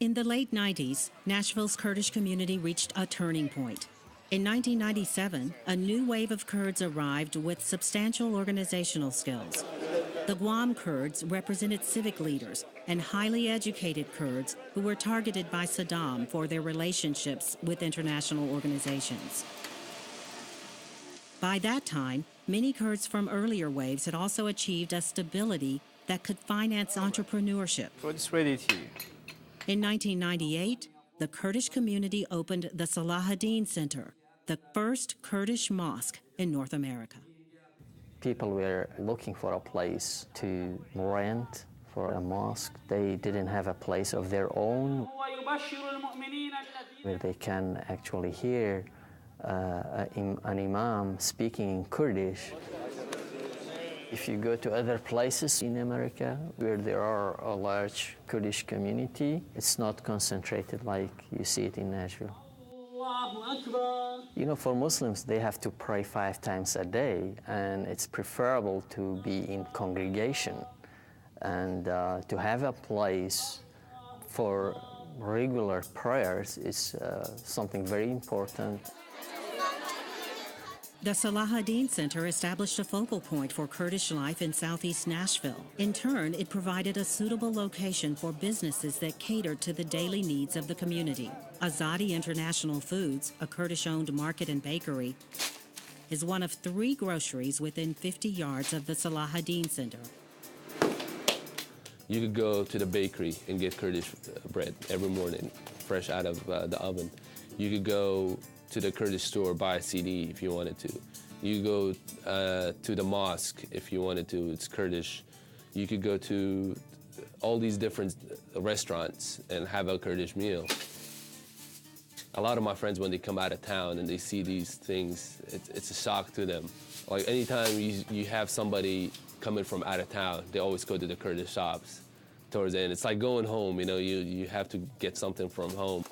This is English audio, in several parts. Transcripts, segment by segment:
In the late 90s, Nashville's Kurdish community reached a turning point. In 1997, a new wave of Kurds arrived with substantial organizational skills. The Guam Kurds represented civic leaders and highly educated Kurds who were targeted by Saddam for their relationships with international organizations. By that time, many Kurds from earlier waves had also achieved a stability that could finance entrepreneurship. What's ready to you? In 1998, the Kurdish community opened the Salahuddin Center, the first Kurdish mosque in North America. People were looking for a place to rent for a mosque. They didn't have a place of their own where they can actually hear an imam speaking in Kurdish. If you go to other places in America where there are a large Kurdish community, it's not concentrated like you see it in Nashville. You know, for Muslims, they have to pray 5 times a day, and it's preferable to be in congregation and to have a place for regular prayers is something very important. The Salahuddin Center established a focal point for Kurdish life in southeast Nashville. In turn, it provided a suitable location for businesses that catered to the daily needs of the community. Azadi International Foods, a Kurdish-owned market and bakery, is one of 3 groceries within 50 yards of the Salahuddin Center. You could go to the bakery and get Kurdish bread every morning, fresh out of the oven. You could go to the Kurdish store, buy a CD if you wanted to. You go to the mosque if you wanted to, it's Kurdish. You could go to all these different restaurants and have a Kurdish meal. A lot of my friends, when they come out of town and they see these things, it's a shock to them. Like anytime you have somebody coming from out of town, they always go to the Kurdish shops towards the end. It's like going home, you know, you have to get something from home.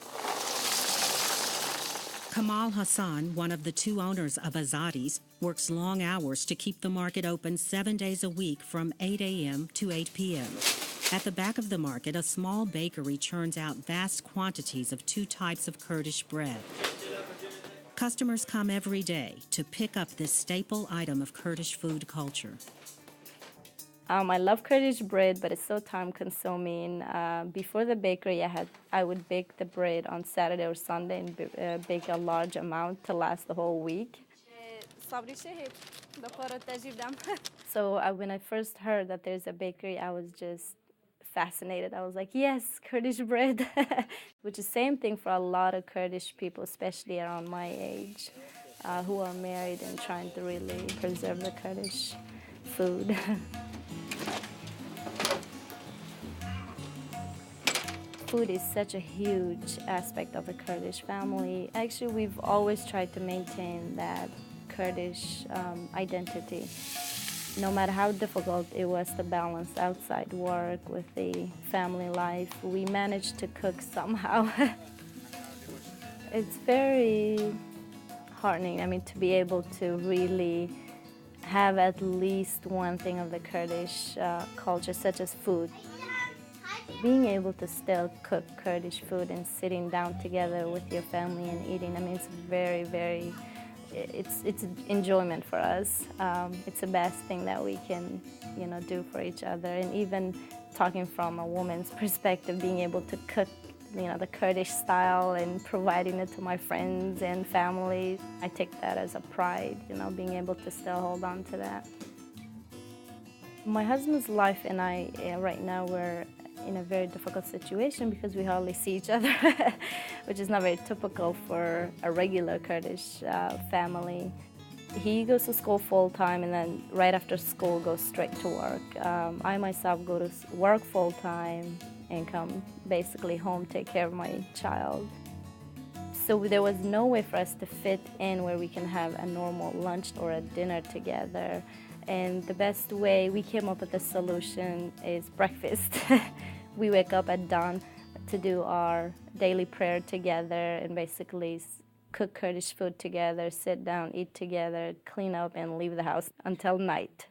Kamal Hassan, one of the 2 owners of Azadi's, works long hours to keep the market open 7 days a week from 8 a.m. to 8 p.m. At the back of the market, a small bakery churns out vast quantities of 2 types of Kurdish bread. Customers come every day to pick up this staple item of Kurdish food culture. I love Kurdish bread, but it's so time-consuming. Before the bakery, I would bake the bread on Saturday or Sunday and bake a large amount to last the whole week. So when I first heard that there's a bakery, I was just fascinated. I was like, yes, Kurdish bread, which is the same thing for a lot of Kurdish people, especially around my age, who are married and trying to really preserve the Kurdish food. Food is such a huge aspect of a Kurdish family. Actually, we've always tried to maintain that Kurdish identity. No matter how difficult it was to balance outside work with the family life, we managed to cook somehow. It's very heartening, I mean, to be able to really have at least one thing of the Kurdish culture, such as food. Being able to still cook Kurdish food and sitting down together with your family and eating, I mean, it's very, very, it's enjoyment for us. It's the best thing that we can, you know, do for each other. And even talking from a woman's perspective, being able to cook, you know, the Kurdish style and providing it to my friends and family, I take that as a pride, you know, being able to still hold on to that. My husband's life and I, right now, we're in a very difficult situation because we hardly see each other, which is not very typical for a regular Kurdish family. He goes to school full-time and then right after school goes straight to work. I myself go to work full-time and come basically home, take care of my child. So there was no way for us to fit in where we can have a normal lunch or a dinner together. And the best way we came up with the solution is breakfast. We wake up at dawn to do our daily prayer together and basically cook Kurdish food together, sit down, eat together, clean up, and leave the house until night.